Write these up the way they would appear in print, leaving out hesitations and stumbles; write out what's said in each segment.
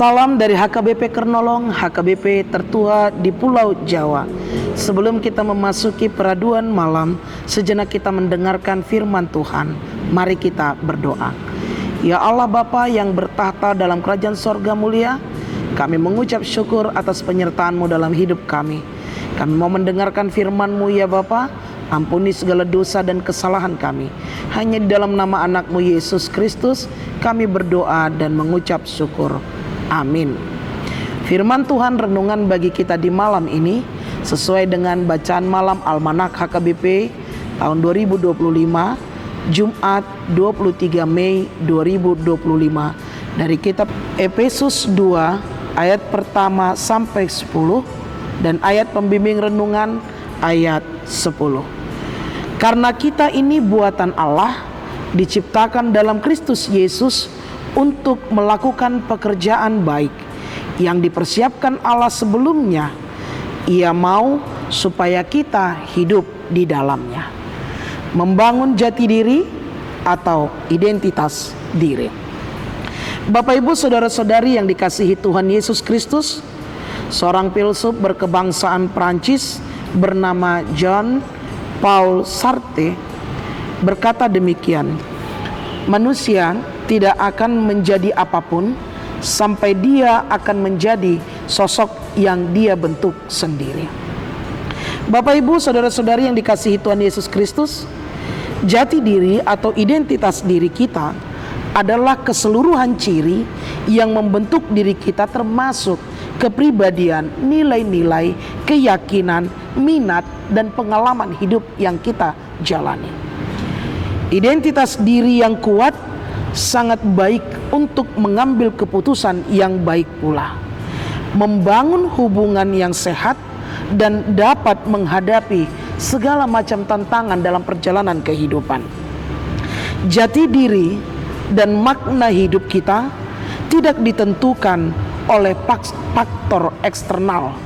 Salam dari HKBP Kernolong, HKBP tertua di Pulau Jawa. Sebelum kita memasuki peraduan malam, sejenak kita mendengarkan firman Tuhan. Mari kita berdoa. Ya Allah Bapa yang bertahta dalam kerajaan sorga mulia, kami mengucap syukur atas penyertaan-Mu dalam hidup kami. Kami mau mendengarkan firman-Mu ya Bapa. Ampuni segala dosa dan kesalahan kami. Hanya di dalam nama anak-Mu Yesus Kristus kami berdoa dan mengucap syukur. Amin. Firman Tuhan renungan bagi kita di malam ini sesuai dengan bacaan malam Almanak HKBP tahun 2025, Jumat 23 Mei 2025, dari kitab Efesus 2 ayat pertama sampai 10 dan ayat pembimbing renungan ayat 10. Karena kita ini buatan Allah, diciptakan dalam Kristus Yesus untuk melakukan pekerjaan baik yang dipersiapkan Allah sebelumnya. Ia mau supaya kita hidup di dalamnya, membangun jati diri atau identitas diri. Bapak Ibu saudara-saudari yang dikasihi Tuhan Yesus Kristus, seorang filsuf berkebangsaan Prancis bernama Jean Paul Sartre berkata demikian: manusia tidak akan menjadi apapun sampai dia akan menjadi sosok yang dia bentuk sendiri. Bapak Ibu saudara-saudari yang dikasihi Tuhan Yesus Kristus, jati diri atau identitas diri kita adalah keseluruhan ciri yang membentuk diri kita, termasuk kepribadian, nilai-nilai, keyakinan, minat, dan pengalaman hidup yang kita jalani. Identitas diri yang kuat sangat baik untuk mengambil keputusan yang baik pula, membangun hubungan yang sehat, dan dapat menghadapi segala macam tantangan dalam perjalanan kehidupan. Jati diri dan makna hidup kita tidak ditentukan oleh faktor eksternal,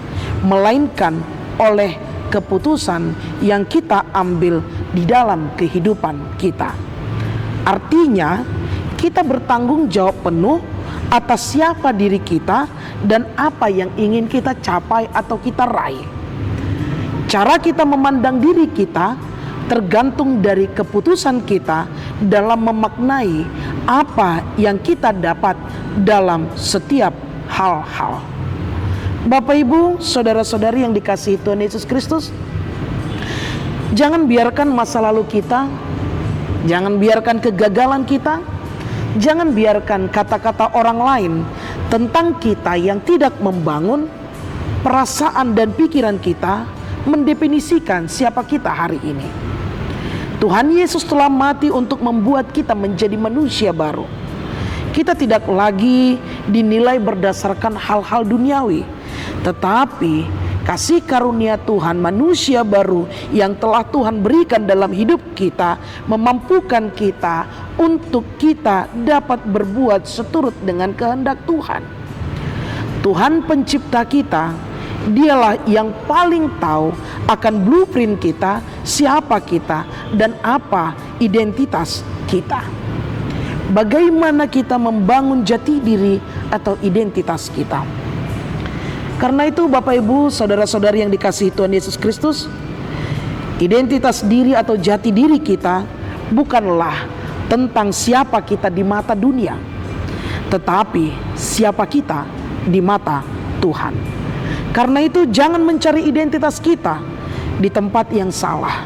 melainkan oleh keputusan yang kita ambil di dalam kehidupan kita. Artinya, kita bertanggung jawab penuh atas siapa diri kita dan apa yang ingin kita capai atau kita raih. Cara kita memandang diri kita tergantung dari keputusan kita dalam memaknai apa yang kita dapat dalam setiap hal-hal. Bapak Ibu, saudara-saudari yang dikasihi Tuhan Yesus Kristus, jangan biarkan masa lalu kita, jangan biarkan kegagalan kita, jangan biarkan kata-kata orang lain tentang kita yang tidak membangun perasaan dan pikiran kita mendefinisikan siapa kita hari ini. Tuhan Yesus telah mati untuk membuat kita menjadi manusia baru. Kita tidak lagi dinilai berdasarkan hal-hal duniawi, tetapi kasih karunia Tuhan, manusia baru yang telah Tuhan berikan dalam hidup kita, memampukan kita untuk kita dapat berbuat seturut dengan kehendak Tuhan. Tuhan pencipta kita, Dialah yang paling tahu akan blueprint kita, siapa kita, dan apa identitas kita. Bagaimana kita membangun jati diri atau identitas kita. Karena itu Bapak Ibu saudara-saudari yang dikasihi Tuhan Yesus Kristus, identitas diri atau jati diri kita bukanlah tentang siapa kita di mata dunia, tetapi siapa kita di mata Tuhan. Karena itu jangan mencari identitas kita di tempat yang salah,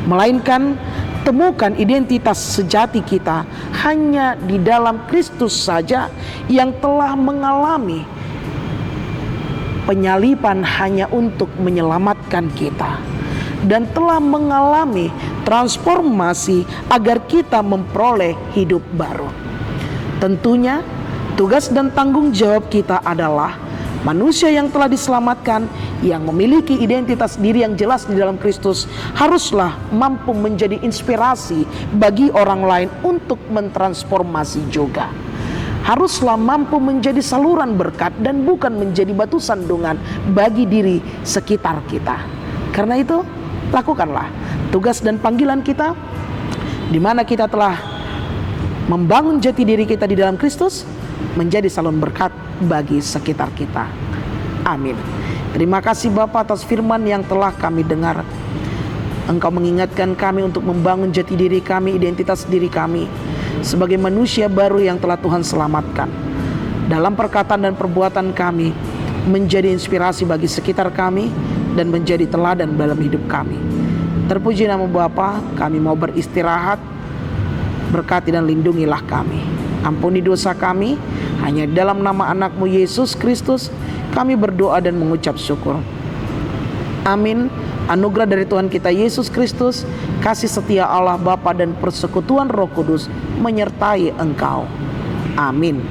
melainkan temukan identitas sejati kita hanya di dalam Kristus saja yang telah mengalami penyaliban hanya untuk menyelamatkan kita, dan telah mengalami transformasi agar kita memperoleh hidup baru. Tentunya tugas dan tanggung jawab kita adalah manusia yang telah diselamatkan, yang memiliki identitas diri yang jelas di dalam Kristus, haruslah mampu menjadi inspirasi bagi orang lain untuk mentransformasi juga. Haruslah mampu menjadi saluran berkat dan bukan menjadi batu sandungan bagi diri sekitar kita. Karena itu, lakukanlah tugas dan panggilan kita, di mana kita telah membangun jati diri kita di dalam Kristus, menjadi salon berkat bagi sekitar kita. Amin. Terima kasih Bapa atas firman yang telah kami dengar. Engkau mengingatkan kami untuk membangun jati diri kami, identitas diri kami sebagai manusia baru yang telah Tuhan selamatkan. Dalam perkataan dan perbuatan kami menjadi inspirasi bagi sekitar kami dan menjadi teladan dalam hidup kami. Terpuji nama Bapa, kami mau beristirahat. Berkati dan lindungilah kami. Ampuni dosa kami, hanya dalam nama anak-Mu Yesus Kristus kami berdoa dan mengucap syukur. Amin. Anugerah dari Tuhan kita Yesus Kristus, kasih setia Allah Bapa dan persekutuan Roh Kudus menyertai engkau. Amin.